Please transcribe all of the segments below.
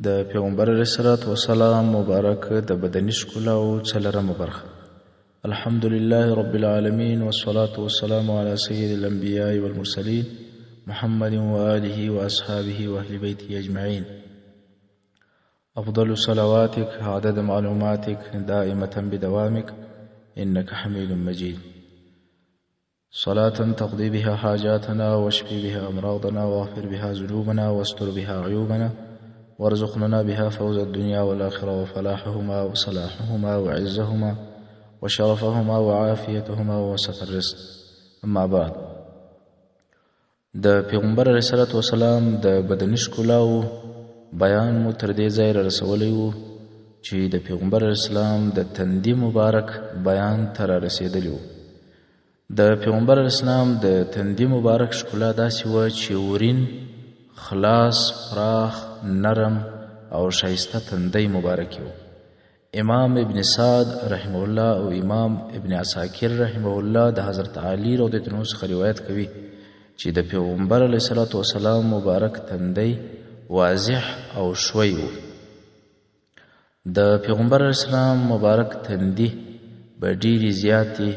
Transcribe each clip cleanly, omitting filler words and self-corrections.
د پیغمبر علیه الصلاة والسلام مبارک د بدني ښکلاو څلورمه برخه. الحمدلله رب العالمین والصلاة والسلام على سید الانبیاء والمرسلین محمد وآله واصحابه واهل بیته اجمعین. افضل صلواتك عدد معلوماتك دائمة بدوامك إنك حميد مجيد. صلاة تقضي بها حاجاتنا واشفي بها أمراضنا واغفر بها ذنوبنا واستر بها عيوبنا وارزقنا بها فوز الدنيا والآخرة وفلاحهما وصلاحهما وعزهما وشرفهما وعافيتهما ووسط الرزق. اما بعد، د پیغمبر علیه الصلاة والسلام د بدني ښکلاو بیان مو تر دې ځای رسولی و چې د پیغمبر علیه السلام د تندي مبارک بیان ته رارسېدلی و. د پیغمبر علیه السلام د تندي مبارک ښکلا داسې وه چې ورین، خلاص، پراخ، نرم او ښایسته تندی مبارک و. امام ابن سعد رحمه الله او امام ابن عساکر رحمه الله د حضرت علی رضی الله عنه څخه روایت کوي چې د پیغمبر علیه الصلاة والسلام مبارک تندی واضح او شوی و. د پیغمبر علیه السلام مبارک تندي به ډیرې زیاتې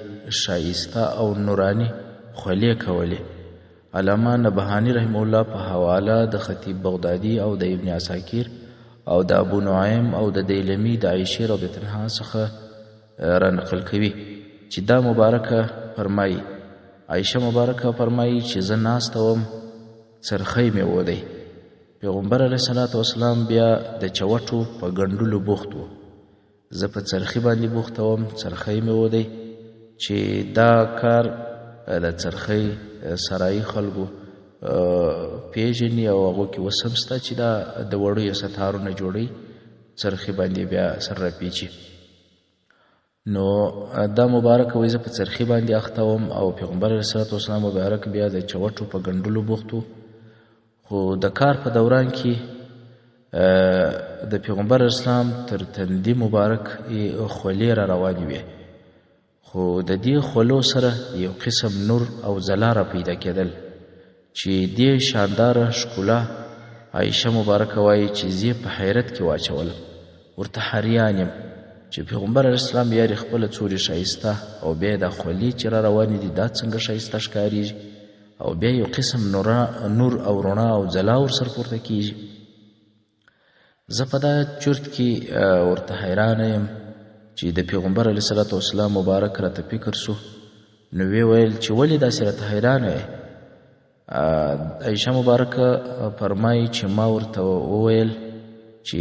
ښایسته او نوراني خولې کولې. علامه نبهاني رحمه الله په حواله د خطیب بغدادي او د ابن عساکر او د ابو نعیم او د دیلمي د عایشې رضی الله عنها څخه رانقل کوي چې دا مبارکه فرمایي، عایشه مبارکه فرمایي چې زه ناسته وم، څرخی مې ودی. پیغمبر علیه الصلاة والسلام بیا د چوټو په ګنډلو بوخت و. زه په څرخي باندې بوخته وم، څرخی مې ودی چې دا کار د څرخۍ سرایي خلکو پیژني او هغو کې اوس هم شته چې دا د وړیو ستارونه جوړوي، څرخي باندې بیا سر راپیچي. نو دا مبارک وایي زه په څرخي باندې اخته وم او پیغمبر علیه الصلاة والسلام مبارک بیا د چوټو په ګنډلو بوخت و. خو د کار په دوران کې د پیغمبر اسلام تر تندي مبارک خولې را روانې وې، خو د دې خولو سره یو قسم نور او ځلا را پیدا کېدل چې دې شانداره ښکلا عایشه مبارکه وایي چې زه په حیرت کې واچولم. ورته حیران یم چې پیغمبر علیه السلام یارې خپله څورې ښایسته او بیا دا خولې چې را روانې دي دا څنګه ښایسته ښکارېږي او بیا یو قسم نور او رڼا او ځلا ورسره پورته کېږي. زه په دا چرت کې ورته حیرانه یم چې د پیغمبر علیه الصلاة والسلام مبارک راته فکر سو. نو ویې ویل چې ولې داسې راته حیرانه یې؟ عایشه مبارکه فرمایي چې ما ورته وویل چې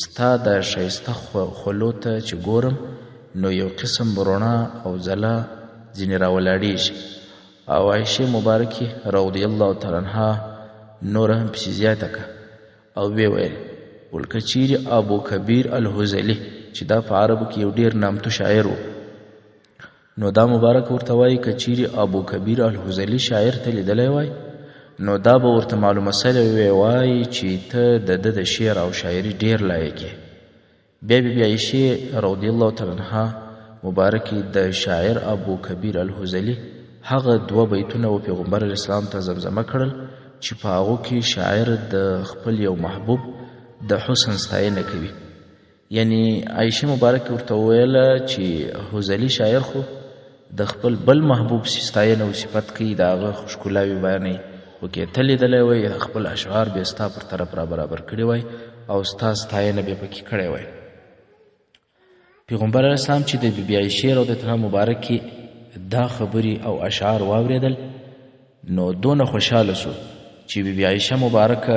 ستا د ښایسته خولو ته چې ګورم نو یو قسم رڼا او ځلا ځینې راولاړېږي. او عایشې مبارکې رضی الله تعالی عنها نور هم پسې زیاته کړه او ویې ویل ولکه چیرې ابو کبیر الحذلي چې دا په عربو کې یو ډیر نامتو شاعر و، نو دا مبارک ورته وایي که چیرې ابو کبیر الحذلي شاعر ته لیدلی وای نو دا به ورته معلومه سوی وای چې ته د ده د شعر او شاعري ډیر لایق یې. بیا بیا عایشې رضی الله تعالی عنها مبارکې د شاعر ابو کبیر الحذلي هغه دوه بیتونه و پیغمبر علیه السلام ته زمزمه کړل چې په هغو کې شاعر د خپل یو محبوب د حسن ستاینه کوي. یعنی عایشه مبارک ورته وویله چې حذلي شاعر خو د خپل بل محبوب ستاینه او صفت کوي، د هغه ښکلاوې بیانوي، خو که یې ته لیدلی وی خپل اشعار بیا ستا پر طرف را برابر کړي وای او ستا ستاینه بیا پکې کړی وای. پیغمبر علیه السلام چې د بیبي عایشې رضی الله عنها مبارکې دا خبرې او اشعار واورېدل نو دونه خوشحاله سو چې بیبي عایشه مبارکه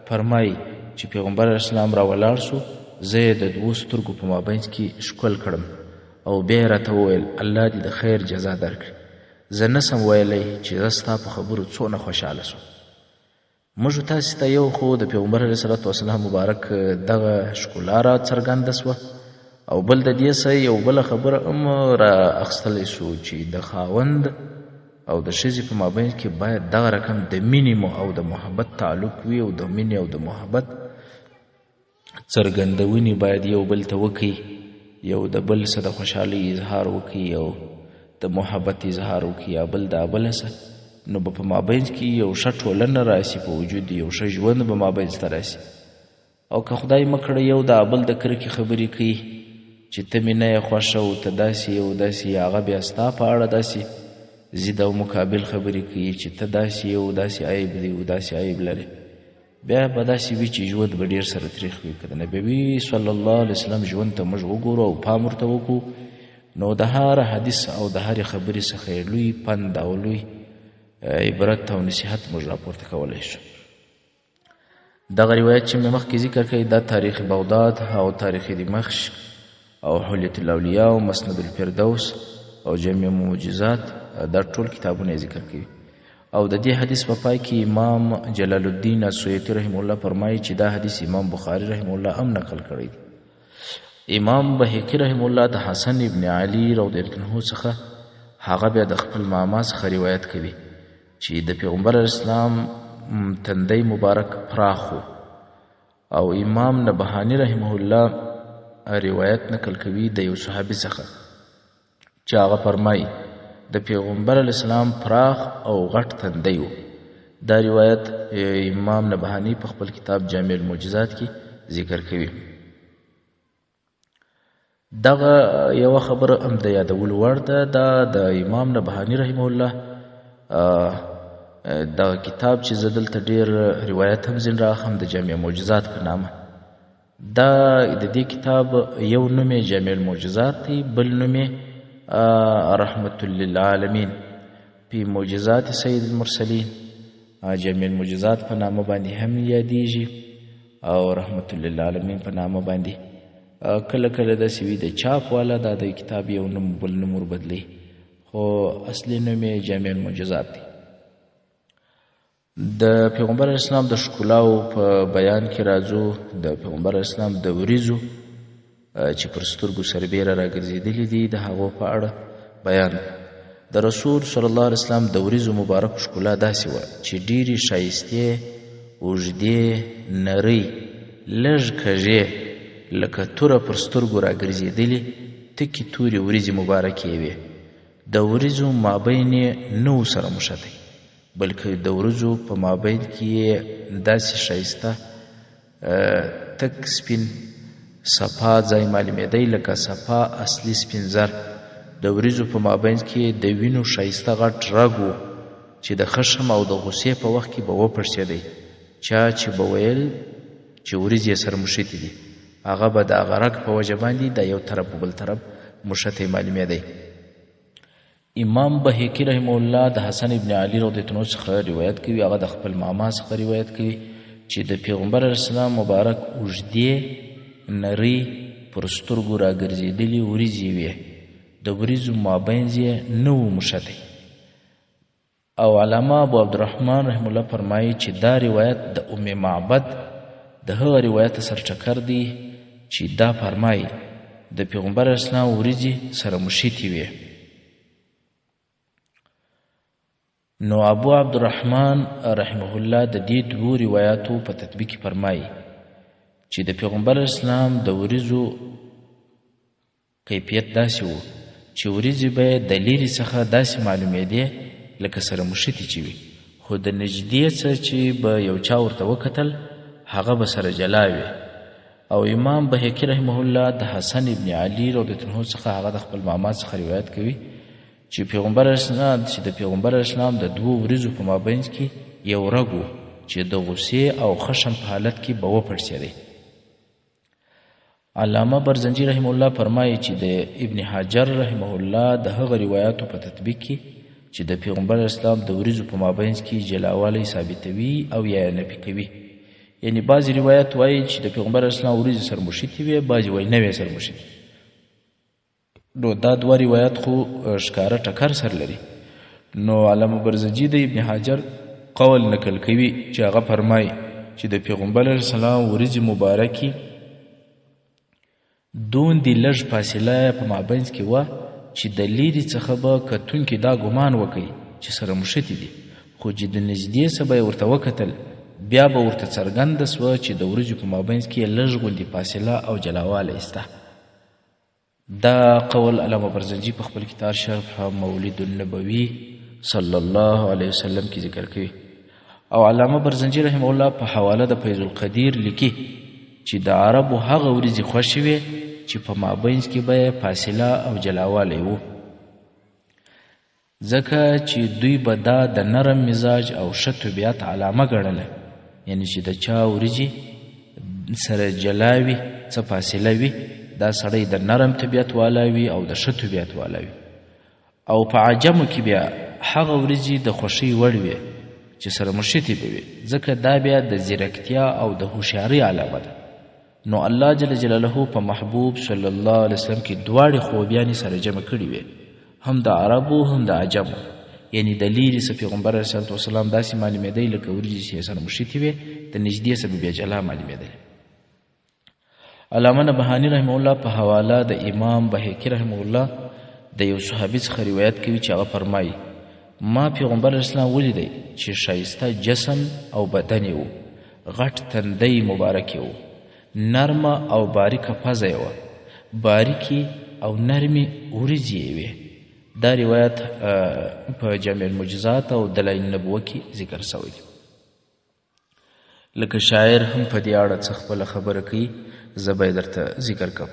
فرمایي چې پیغمبر علیه السلام را ولاړ سو، زه یې د دوو سترګو په مابینځ کې ښکل کړم او بیا یې راته وویل الله دې د خیر جزا درکړي. زه نسم ویلی چې زه ستا په خبرو څونه خوشحاله سوم. موږ تاسې ته یو خو د پیغمبر علیه الصلاة والسلام مبارک دغه ښکلا را څرګنده سوه او بل د دې څه یو بله خبره هم را اخیستلی سو چې د خاوند او د ښځې په مابینځ کې باید دغه رقم د مینې او د محبت تعلق وي او د مینې او د محبت څرګندونې باید یو بل ته وکړي، یو د بل څه د خوشحالۍ اظهار وکړي، یو د محبت اظهار وکړي، یا بل د بله څه، نو به په مابینځ کې یو ښه ټولنه راسي، په وجود یو ښه ژوند به مابینځ ته راسي. او که خدای مکړه یو د بل د کرکې خبرې کوي چې ته مې نه یې خوښه او ته داسې یې او داسې یې، هغه بیا ستا په اړه داسې ضد او مقابل خبرې کوي چې ته داسې یې او داسې عیب دی او داسې عیب لري، بیا به داسې وي چې ژوند به ډېر سره تریخ وي. که د نبوي صلی الله علیه وسلم ژوند ته موږ وګورو او پام ورته وکړو، نو د هر حدیث او د هرې خبرې څخه یې لوی پند او لوی عبرت او نصیحت موږ راپورته کولی شو. دغه روایت چې مې مخکې ذکر کړی دا تاریخ بغداد او تاریخ دمشق او حلیة الاولیاء او مسند الفردوس او جمع معجزات دا ټول کتابونه ذکر کوي. او د دې حدیث په پای کې امام جلال الدین السیوطي رحمه الله فرمایي چې دا حدیث امام بخاري رحمه الله هم نقل کړی دی. امام بهقي رحمه الله د حسن ابن علي رضی الله عنه څخه هغه بیا د خپل ماما څخه روایت کوي چې د پیغمبر اسلام تندی مبارک پراخ او امام نبهانی رحمه الله روایت نقل کوي د یو صحابي څخه چې هغه فرمایي د پیغمبر اسلام پراخ او غټ تندی و. دا روایت امام نبهانی په خپل کتاب جامع المعجزات کې ذکر کوي. دغه یو خبره هم د یادولو وړ ده، دا د امام نبهانی رحمه الله دا کتاب چې زه دلته ډېر روایت هم ځین راخم د جامع معجزات په نامه. دا د دې کتاب یو نوم یې جامع المعجزات دی، بل نوم یې رحمة للعالمین فی معجزات سید المرسلین. جامع المعجزات په نامه باندې هم یادیږي او رحمة للعالمین په نامه باندې. کله کله داسې وي د چاپ والا دا د کتاب یو نوم بل نوم وربدلي، خو اصلي نوم یې جامع المعجزات دی. د پیغمبر اسلام د ښکلاو په بیان کې راځو. د پیغمبر اسلام د وریځو چې پر سترګو سربیره راګرځېدلي دي د هغو په اړه بیان. د رسول صلی الله علیه وسلم د وریځو مبارک ښکلا داسې وه چې ډېرې ښایستې، اوږدې، نرۍ، لږ کږې لکه توره پر سترګو راګرځېدلې تکې تورې وریځې مبارکې وې. د وریځو مابین یې نه و سره موښتی، بلکې د وریځو په مابین کې یې داسې ښایسته تک سپین صفا ځای معلومېدی لکه صفا اصلي سپین زر. د وریځو په مابین کې د وینو ښایسته غټ رګ و چې د خشم او د غصې په وخت کې به وپړسېدی. چا چې به ویل چې وریځې یې سره موښتې دي، هغه به د هغه رګ په وجه باندې د یو طرف په بل طرف موښتی معلومېدی. امام بهقي رحمه الله د حسن ابن علي رضی الله عنه څخه روایت کوي، هغه د خپل ماما څخه روایت کوي چې د پیغمبر اسلام مبارک اوږدې، نرۍ، پر سترګو راګرځېدلې وریځې وې. د وریځو مابین یې نه و موښتی. او علامه ابو عبدالرحمن رحمه الله فرمایي چې دا روایت د ام معبد د هغه روایت سره ټکر دی چې دا فرمایي د پیغمبر اسلام وریځې سره موښتې وې. نو ابو عبدالرحمن رحمه الله د دې دوو روایاتو په تطبیق فرمایي چې د پیغمبر اسلام د وریځو کیفیت داسې و چې وریځې به د لیرې څخه داسې معلومېدې لکه سره موښتې چې وي، خو د نږدې څه چې به یو چا ورته وکتل هغه به سره جلا وي. او امام بهقي رحمه الله د حسن ابن علي رضی الله عنه څخه هغه د خپل ماما څخه روایت کوي چې د پیغمبر اسلام د دوو وریځو په مابین کې یو رګ و چې د غصې او خشم په حالت کې به وپړسېدی. علامه برزنجي رحمه الله فرمایي چې د ابن حجر رحمه الله د هغه روایاتو په تطبیق کې چې د پیغمبر اسلام د وریځو په مابین کې جلاوالی ثابتوي او یا نفي کوي. یعنی بعضې روایات وایي چې د پیغمبر اسلام وریځې سره موښتې وې، بعضې وایي نه وې سره موښتې. نو دا دوه روایات خو ښکاره ټکر سره لري. نو علامه برزنجي د ابن حجر قول نقل کوي چې هغه فرمایي چې د پیغمبر اسلام وریځې مبارکې دوندې لږ فاصله په مابین کې وه چې د لیرې څخه به کتونکي دا ګمان وکړي چې سره موښتې دي، خو چې د نږدې څه به یې ورته وکتل بیا به ورته څرګنده سوه چې د وریځو په مابین کې یې لږ غوندې فاصله او جلاوالی شته. دا قول علامه برزنجي په خپل کتاب شرح مولد النبوي صلی الله علیه وسلم کې ذکر کوي. او علامه برزنجي رحمه الله په حواله د فیض القدیر لیکي چې د عربو هغه ورځې خوښې وې چې په مابینځ کې به یې فاصله او جلاوالی و، ځکه چې دوی به دا د نرم مزاج او ښه طبیعت علامه ګڼله، یعنی چې د چا ورځې سره جلا وي، څه فاصله وي، دا سړی د نرم طبیعت والا وي او د ښه طبیعت والا وي. او په عجمو کې بیا هغه ورځې د خوښۍ وړ وي چې سره مشتې به وي، ځکه دا بیا د ځیرکتیا او د هوښیارۍ علامه ده. نو الله جل جلاله په محبوب صلی الله علیه وسلم کې دواړې خوبیانې سره جمع کړي وې، هم د عربو هم د عجمو، یعنی د لیرې څه پیغمبر علیه صلات وسلام داسې معلومېدی لکه ورځې چې سره مشتې وې، د نږدې څه به بیا جلا معلومېدلی. علامه نبهاني رحمه الله په حواله د امام بهقي رحمه الله د یو صحابي څخه روایت کوي چې هغه فرمایي ما پیغمبر اسلام ولیدی چې ښایسته جسم او بدن یې و، غټ تندی مبارک یې و، نرمه او باریکه پزه یې وه، باریکې او نرمې وریځې یې وې. دا روایت په جامع المعجزات او دلایل النبوه کې ذکر شوی دی. لکه شاعر هم په دې اړه څه خپله خبره کوي، زه به یې درته ذکر کوم.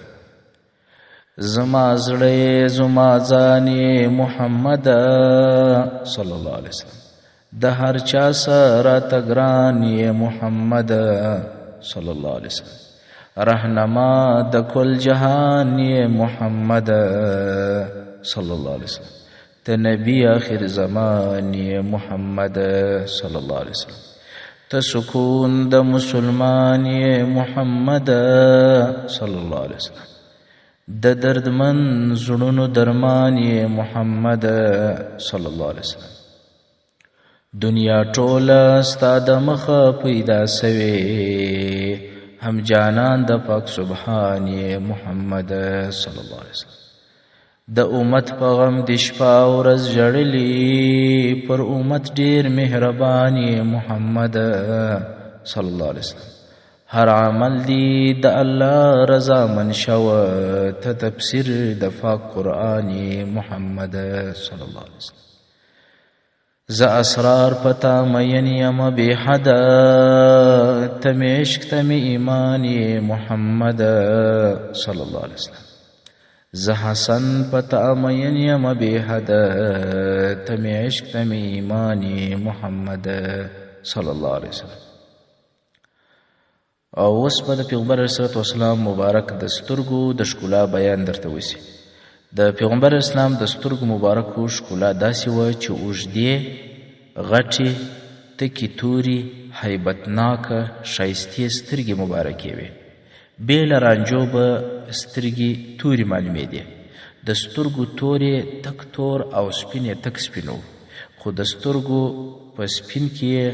زما زړه زما ځان محمد صلی الله علیه وسلم، د هر چا سره راته ګران محمد صلی الله علیه وسلم، رهنما د کل جهان محمد صلی الله علیه وسلم، ته نبی آخر زمان محمد صلی الله علیه وسلم، ته سکون د مسلمان محمد صلی الله علیه وسلم، د دردمن زړونو درمان محمد صلی الله علیه وسلم، دنیا ټوله ستا د مخه پیدا سوې، هم جانان د پاک سبحان محمد صلی الله علیه وسلم، د امت په غم د شپه ورځ ژړلي، پر امت ډیر مهربان محمد صلی الله علیه وسلم، هر عمل دی د الله رضا من شوه، ته تفسیر د پاک قرآن محمد صلی الله علیه وسلم، ز اسرار پتا مین یم بی حدا، تم عشق تم ایمان محمد صلی الله علیه وسلم، ز حسن پتا مین یم بی حدا، تم عشق تم ایمان محمد صلی الله علیه وسلم. او اوس به د پیغمبر علیه الصلاة والسلام مبارک د سترګو د ښکلا بیان درته وشي. د پیغمبر اسلام د سترګو مبارکو ښکلا داسې وه چې اوږدې غټې تکې تورې هیبتناکه ښایستې سترګې مبارکې وې، بې له رانجو به سترګې تورې معلومېدې، د سترګو تورې تک تور او سپین یې تک سپین و، خو د سترګو په سپین کې یې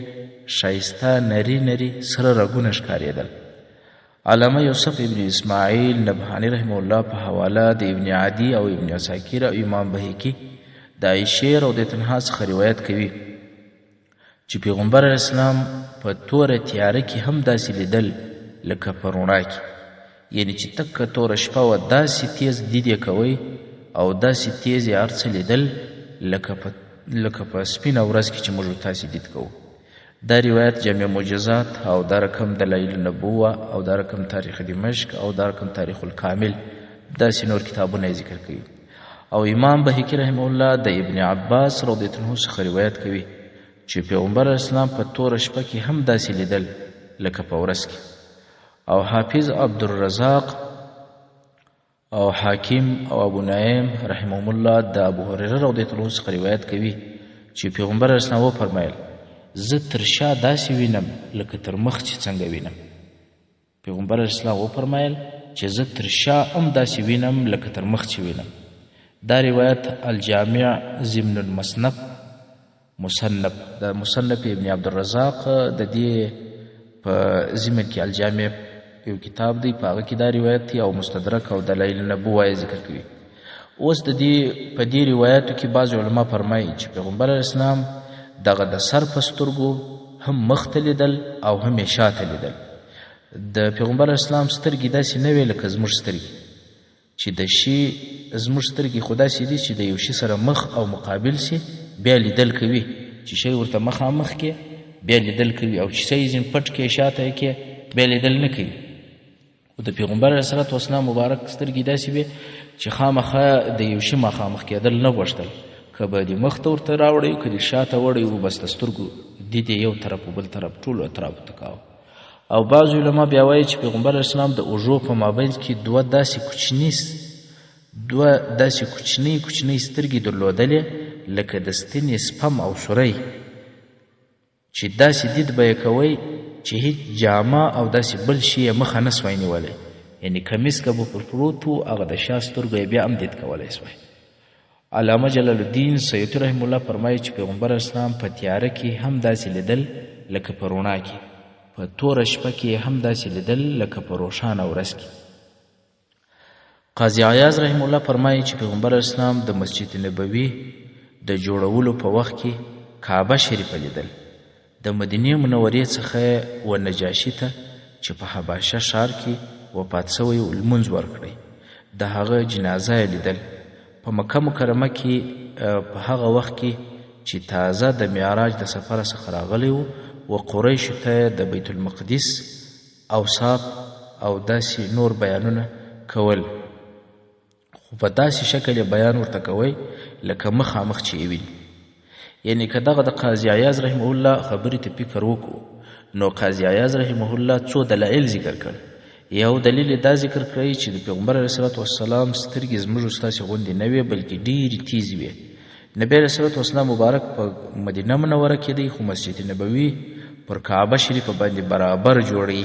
ښایسته نري نري سره رګونه ښکارېدل. علامه یوسف ابن اسماعیل نبهاني رحمه الله په حواله د ابن عدي او ابن عساکر او امام بهقي د عایشې رضیالله عنها څخه روایت کوي چې پیغمبر اسلام په توره تیاره کې هم داسې لیدل لکه په رڼا کې، یعنی چې تکه توره شپه وه داسې تیز دید یې کوئ او داسې تیز یې هر څه لیدل لکه په سپینه ورځ کې چې موږ تاسې دید کوو. دا روایت جامع معجزات او دا رقم دلایل النبوه او دا رقم تاریخ دمشق او دا رقم تاریخ الکامل داسې نور کتابونه ذکر کوي. او امام بهقي رحمه الله د ابن عباس رضیالله عنه څخه روایت کوي چې پیغمبر اسلام په توره شپه کې هم داسې لیدل لکه په ورځ کې. او حافظ عبدالرزاق او حاکم او ابو نعیم رحمهم الله د ابو هريره رضیالله عنه څخه روایت کوي چې پیغمبر اسلام وفرمایل زه تر شا داسې وینم لکه تر مخ چې څنګه وینم. پیغمبر اسلام وفرمایل چې زه تر شا هم داسې وینم لکه تر مخ چې وینم. دا روایت الجامع ضمن المصنف مصنف د مصنف ابن عبدالرزاق د دې په ضمن کې الجامع یو کتاب دی، په هغه کې دا روایت دی او مستدرک او دلایل النبوه یې ذکر کوي. اوس د دې په دې روایاتو کې بعض علما فرمایي چې پیغمبر اسلام دغه د سر په سترګو هم مخ ته لیدل او هم یې شاته لیدل. د پیغمبر اسلام سترګې داسې نه وې لکه زموږ سترګې چې د شي زموږ سترګې خو داسې دي چې د یو شي سره مخ او مقابل سي بیا لیدل کوي، چې شی ورته مخامخ کې بیا لیدل کوي او چې شی ځین پټ کې شاته کې بیا لیدل نه کوي. او د پیغمبر علیه الصلاة والسلام مبارک سترګې داسې وې چې خامخا د یو شي مخامخ کېدل نه غوښتل، که به دې مخ ته ورته راوړی که دې شاته وړی و، بس د سترګو دید یې یو طرف و بل طرف ټولو اطرافو ته کاوه. او بعض علما بیا وایي چې پیغمبر علیه السلام د اوږو په مابین کې دوه داسې کوچنۍ سترګې درلودلې لکه د ستنې سپم او سوری، چې داسې دید به یې کوئ چې هیڅ جامه او داسې بل شي یې مخه نه سوی نیولی، یعنی کمیس که به پر پروت و هغه د شا سترګو یې بیا هم دید کولی سوی. علامه جلال الدین سیوطي رحم الله فرمایي چې پیغمبر اسلام په تیاره کې هم داسې لیدل لکه په رڼا کې، په توره شپه کې هم داسې لیدل لکه په روښانه ورځ کې. قاضي عیاض رحم الله فرمایي چې پیغمبر اسلام د مسجد نبوي د جوړولو په وخت کې کعبه شریفه لیدل. د مدینې منورې څخه و نجاشي ته چې په حباشه ښار کې وفات سوی و لمونځ ورکړی، د هغه جنازه یې لیدل. په مکه مکرمه کې په هغه وخت کې چې تازه د معراج د سفر څخه راغلی و قریشو ته د بیت المقدس اوصاف او داسې نور بیانونه کول، خو په داسې شکل بیان ورته کوئ لکه مخامخ چې یې ویني. یعنی که دغه د قاضي عیاض رحمه الله خبرې ته فکر وکړو، نو قاضي عیاض رحمه الله څو دلایل ذکر کړ. یو دلیل دا ذکر کړی چې د پیغمبر علیه الصلاة والسلام سترګې زموږ ستاسې غوندې نه وې، بلکې ډېرې تیزې وې. نبی علیه الصلاة والسلام مبارک په مدینه منوره کې دی، خو مسجد نبوي پر کعبه شریفه باندې برابر جوړی.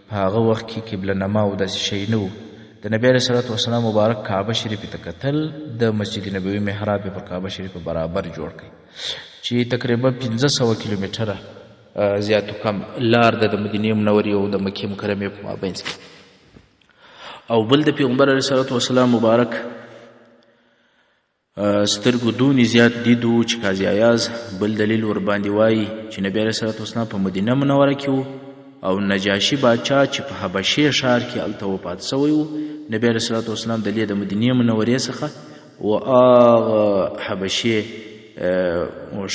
په هغه وخت کې قبله نما او داسې شی نه و. د نبی علیه الصلاة والسلام مبارک کعبه شریفې ته کتل، د مسجد نبوي محراب پر کعبه شریفه برابر جوړ کړي، چې تقریبا 500 کیلومتره زیات کم لار د مدینې منورې او د مکې مکرمې په مابین کې. او بل د پیغمبر علیه الصلاة والسلام مبارک سترګو دونې زیات دید و چې قاضي عیاض بل دلیل ورباندې وایي چې نبی علیه الصلاة والسلام په مدینه منوره کې و او نجاشي باچا چې په حبشې ښار کې هلته وفات سوی و، نبی علیه الصلاة والسلام د مدینې منورې څخه و هغه حبشې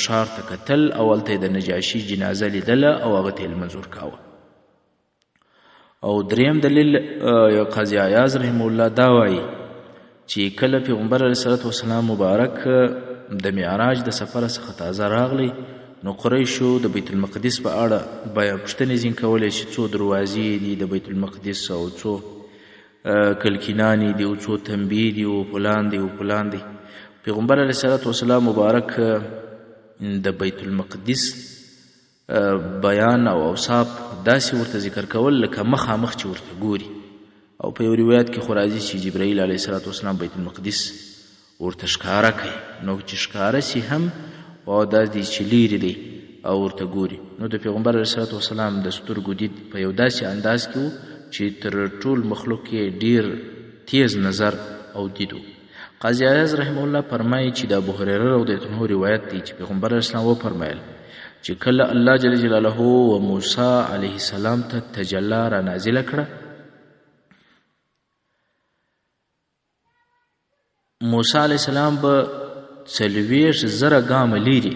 ښار ته کتل او هلته یې د نجاشي جنازه لیدله او هغه ته یې لمونځ ورکاوه. او دریم دلیل قاضي عیاض رحمه الله دا وایي چې کله پیغمبر علیه الصلاة والسلام مبارک د معراج د سفر څخه تازه راغلی، نو قریشو د بیت المقدس په اړه پوښتنې ځین کولی چې څو دروازې دي د بیت المقدس او څو کلکینانې دي او څو تنبیې دي او فلان دي او فلان دي. پیغمبر علیه الصلاة والسلام مبارک د بیت المقدس بیان او اوصاف داسې ورته ذکر کول لکه مخامخ چې ورته ګوري. او په یو روایت کې خو راځي چې جبرائیل علیه الصلاة والسلام بیت المقدس ورته ښکاره کوي، نو چې ښکاره سي هم او دا دی چې لیرې دی او ورته ګوري. نو د پیغمبر علیه الصلاة والسلام د سترګو دید په یو داسې انداز کې و چې تر ټول مخلوق کې ډیر تیز نظر او دید و. قاضي عیاض رحمه الله فرمایي چې د ابو هریره رضی الله عنه روایت دی چې پیغمبر علیه السلام وفرمایل چې کله الله جل جلاله و موسی علیه السلام ته تجلی را نازله کړه، موسی علیه السلام به 40,000 ګامه لیرې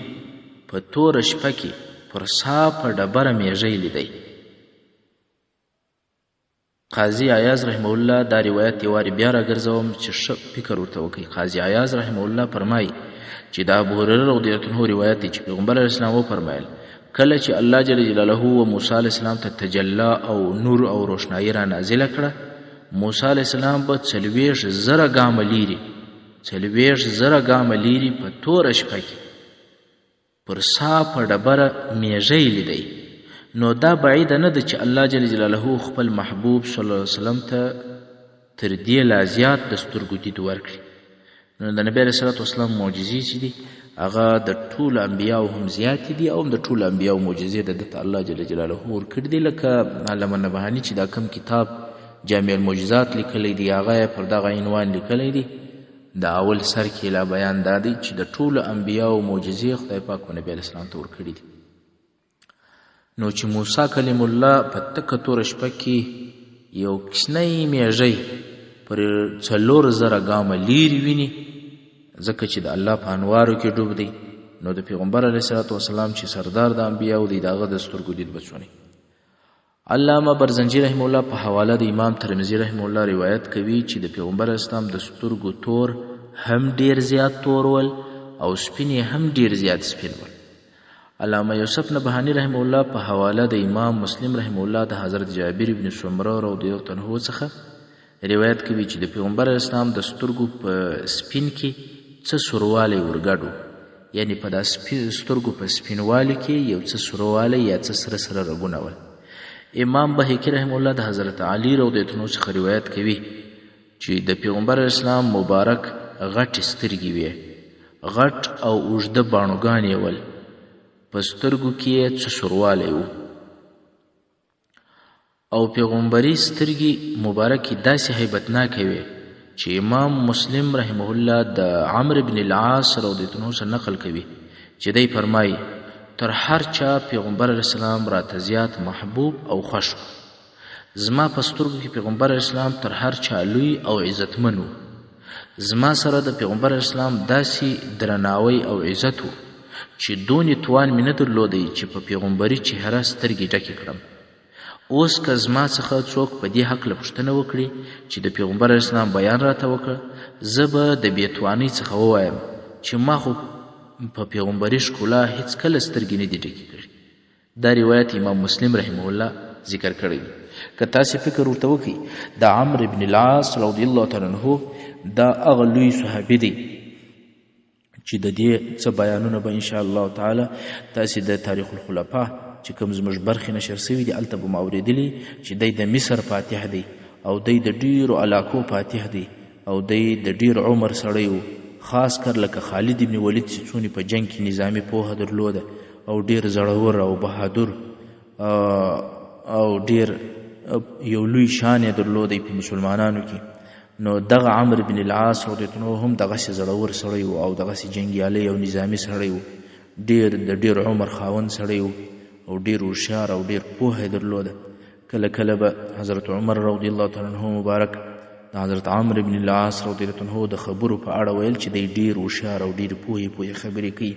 په توره شپه کې پر صافه ډبره میږی لیدی. قاضي عیاض رحمه الله دا روایت یو وارې بیا راګرځوم چې ښه فکر ورته وکړئ. قاضي عیاض رحمه الله فرمایي چې د ابو هریره رضی الله عنه روایت دی چې پیغمبر علیه السلام وفرمایل کله چې الله جل جلاله و موسی علیه السلام ته تجلی او نور او روشنایي را نازله کړه، موسی علیه السلام به 40,000 ګامه لیرې 40,000 ګامه لیرې په توره شپه کې پر صافه ډبره میږی لیدی. نو دا بعیده نه ده چې الله جل جلاله خپل محبوب صلی الله علیه وسلم ته تر دې لا زیات د سترګو دید ورکړي. نو د نبی علیه الصلاة والسلام معجزې چې دي هغه د ټولو انبیاو هم زیاتې دي او هم د ټولو انبیاو معجزې د ده ته الله جل جلاله ورکړي دي. لکه علامه نبهاني چې دا کم کتاب جامع المعجزات لیکلی دی هغه پر دغه عنوان لیکلی دی. د اول سر کې لا بیان دا دی چې د ټولو انبیاو معجزې خدای پاک و نبی علیه السلام ته ورکړي دي. نو چې موسی کلیم الله په تکه توره شپه کې یو کوچنی میږی پر 4,000 ګامه لیرې ویني، ځکه چې د الله په انوارو کې ډوب دی، نو د پیغمبر علیه الصلاة والسلام چې سردار د انبیاو دی د هغه د سترګو دید به څونه. علامه برزنجي رحمه الله په حواله د امام ترمذي رحمه الله روایت کوي چې د پیغمبر اسلام د سترګو تور هم ډیر زیات تور ول او سپین هم ډیر زیات سپین ول. علامه یوسف نبهانی رحمه الله په حواله د امام مسلم رحمه الله د حضرت جابر بن سمره رضی الله عنه څخه روایت کوي چې د پیغمبر اسلام د سترګو په سپین کې څه سوروالی ورګډو، یعنی په دا سترګو په سپینوالي کې یو څه سوروالی یا څه سره سره رګونه ول. امام بهقي رحمه الله د حضرت علي رضی الله عنه څخه روایت کوي چې د پیغمبر اسلام مبارک غټ سترګې وې، غټ او اوږده باڼوګانې ول، په سترګو کې یې څه سوروالی و او پیغمبري سترګې مبارکې داسې هیبتناکې وې چې امام مسلم رحمه الله د عمرو بن العاص رضی الله عنه څخه نقل کوي چې دی فرمایي تر هر چا پیغمبر اسلام راته زیات محبوب او خوښ و. زما په سترګو کې پیغمبر اسلام تر هر چا لوی او عزتمن و. زما سره د پیغمبر اسلام داسې درناوی او عزت و چې دونې توان مې نه درلودی چې په پیغمبري چهره سترګې ډکې کړم. اوس که زما څخه څوک په دې هکله پوښتنه وکړي چې د پیغمبر اسلام بیان راته وکړه، زه به د بېتوانۍ څخه ووایم چې ما خو په پیغمبري ښکلا هیڅ کله سترګې نه دي ډکې کړي. دا روایت امام مسلم رحمه الله ذکر کړی دی. که تاسې فکر ورته وکړئ د عمرو بن العاص رضی الله تعالی عنه دا هغه لوی صحابي دی چې د دې څه بیانونه به انشاء الله تعالی تاسې د تاریخ الخلفاء چې کوم زموږ برخې نشر سوي دي هلته به مو اورېدلي چې دی د مصر فاتح دی او دی د ډیرو علاقو فاتح دی او دی د ډیر عمر سړی و، خاص کر لکه خالد ابن ولید چې څونې په جنګ کې نظامي پوهه درلوده او ډیر زړور او بهادر او ډیر یو لوی شان یې درلودی په مسلمانانو کې. نو دغه عمرو بن العاص رضی الله عنه هم دغسې زړور سړی و او دغسې جنګیالی او نظامي سړی و، ډیر د ډیر عمر خاوند سړی و او ډیر هوښیار او ډیر پوهه یې درلوده. کله کله به حضرت عمر رضی الله تعالی عنه مبارک د حضرت عمرو بن العاص رضی الله عنه د خبرو په اړه ویل چې دی ډیر هوښیار او ډیر پوهې خبرې کوي.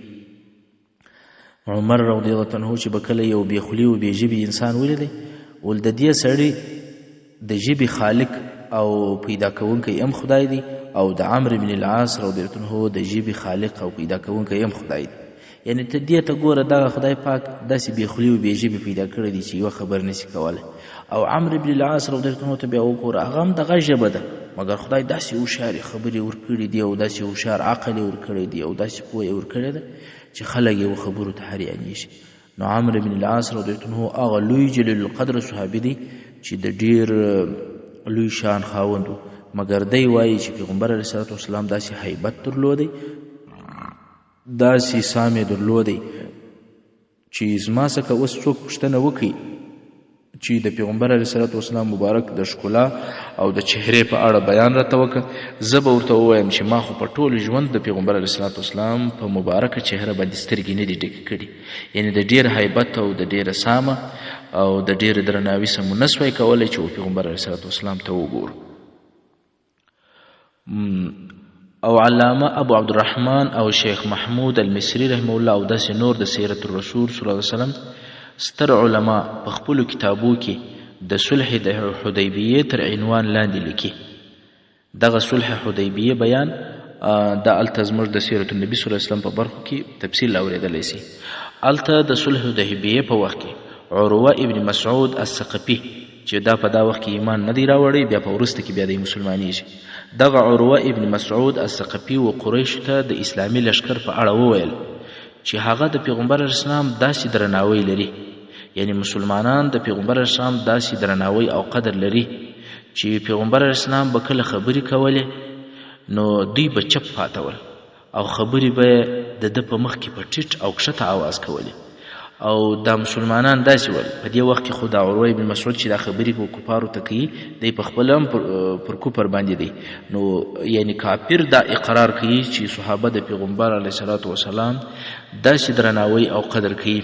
عمر رضی الله عنه چې به کله یو بې خولي او بې ژبې انسان ولیدی ول د دې سړي د ژبې خالق او پیدا کوونکی هم خدای دی او د عمرو بن العاص رضی الله عنه د ژبې خالق او پیدا کوونکی هم خدای دی. یعنی ته دې ته ګوره دغه خدای پاک داسې بې خولي او بې ژبې پیدا کړی دی چې یوه خبر نشي کولی. او عمرو بن العاص رضی الله عنه ته بیا وګوره هغه هم دغه ژبه ده مګر خدای داسې هوښیارې خبرې ورکړي دي او داسې هوښیار عقل یې ورکړی دی او داسې پوهه یې ورکړې ده چې خلک یې خبرو ته حیرانېږي. نو عمرو بن العاص رضی الله عنه هغه لوی جلیل القدر صحابي دی چې د ډیر لوی شان خاوند و، مګر دی وایي چې پیغمبر علیه الصلاة والسلام داسې هیبت درلودی، داسې سام یې درلودی چې زما څخه اوس څوک پوښتنه وکړي چې د پیغمبر علیه الصلاة والسلام مبارک د ښکلا او د چهرې په اړه بیان راته وکړه، زه به ورته ووایم چې ما خو په ټول ژوند د پیغمبر علیه الصلاة والسلام په مبارکه چهره باندې سترګې نه دي ډکې کړي. یعنی د ډېر هیبت او د ډېره سامه او د ډېر درناوي سره مو نسوی کولی چې پیغمبر علیه الصلاة والسلام ته وګورو. او علامه ابو عبدالرحمن او شیخ محمود المصری رحمه الله او داسې نور د سیرت الرسول صلی الله علیه وسلم ستر علما په خپلو کتابو کې د صلح د حدیبیې تر عنوان لاندې لیکي. دغه صلح حدیبیې بیان دا هلته زموږ د سیرت النبي صلی الله علیه وسلم په برخو کې تفصیل اورېدلی سي. هلته د صلح حدیبیې په وخت کې عروه ابن مسعود الثقفي چې دا په دا وخت کې ایمان نه دی راوړی، بیا په وروسته کې بیا دی مسلمانېږي. دغه عروه ابن مسعود الثقفي و قریشو ته د اسلامي لښکر په اړه وویل چې هغه د پیغمبر اسلام داسې درناوی لري، یعنی مسلمانان د پیغمبر اسلام داسې درناوی او قدر لري چې پیغمبر اسلام به کله خبرې کولې نو دوی به چپ پاتول او خبرې به د ده په مخ کې په ټیټ او کښته آواز کولې. او دا مسلمانان داسې ول په دې وخت کې خو د عروه بن مسعود چې دا خبرې په کفارو ته کوي دی په خپله هم پر کفر باندې دی. نو یعنی کافر دا اقرار کوي چې صحابه د پیغمبر علیه الصلاة والسلام داسې درناوی او قدر کوي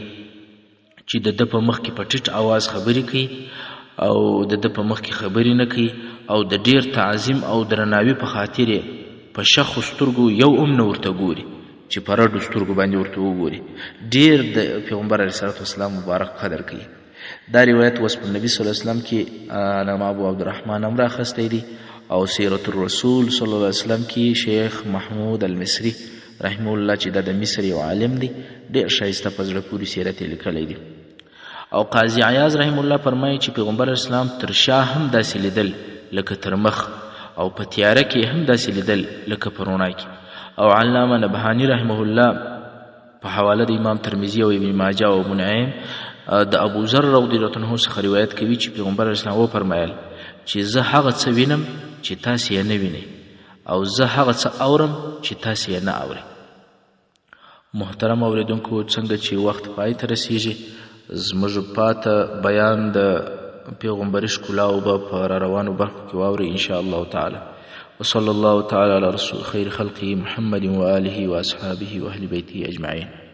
چې د ده په مخ کې په ټیټ آواز خبرې کوي او د ده په مخ کې خبرې نه کوي او د ډیر تعظیم او درناوي په خاطر یې په شخو سترګو یو هم نه ورته ګوري چې په رډو سترګو باندې ورته وګوري. ډیر د پیغمبر علیه الصلاة والسلام مبارک قدر کوي. دا روایت اوس په نبي صلی الله علیه وسلم کې علامه ابو عبدالرحمن هم راخستی دی او سیرت الرسول صلی الله علیه وسلم کې شیخ محمود المصری رحمه الله چې دا د مصر یو عالم دی ډېر ښایسته په زړه پورې سیرت یې لیکلی دی. او قاضي عیاض رحمه الله فرمایي چې پیغمبر اسلام تر شا هم داسې لیدل لکه تر مخ او په تیاره کې هم داسې لیدل لکه په رڼا کې. او علامه نبهاني رحمه الله په حواله د امام ترمذي او ابن ماجه او ابو نعیم د ابو ذر رضی الله عنه څخه روایت کوي چې پیغمبر اسلام وفرمایل چې زه هغه څه وینم چې تاسې یې نه وینئ او زه هغه څه اورم چې تاسې یې نه اورئ. محترم اوریدونکو، څنګه چې وخت پای ته رسیږي زموږ پاته بیان د پیغمبري ښکلاو به په راروانو برخو کې واورئ انشاء الله تعالی. وصلى الله تعالى على رسول خير خلقه محمد وآله وأصحابه وأهل بيته أجمعين.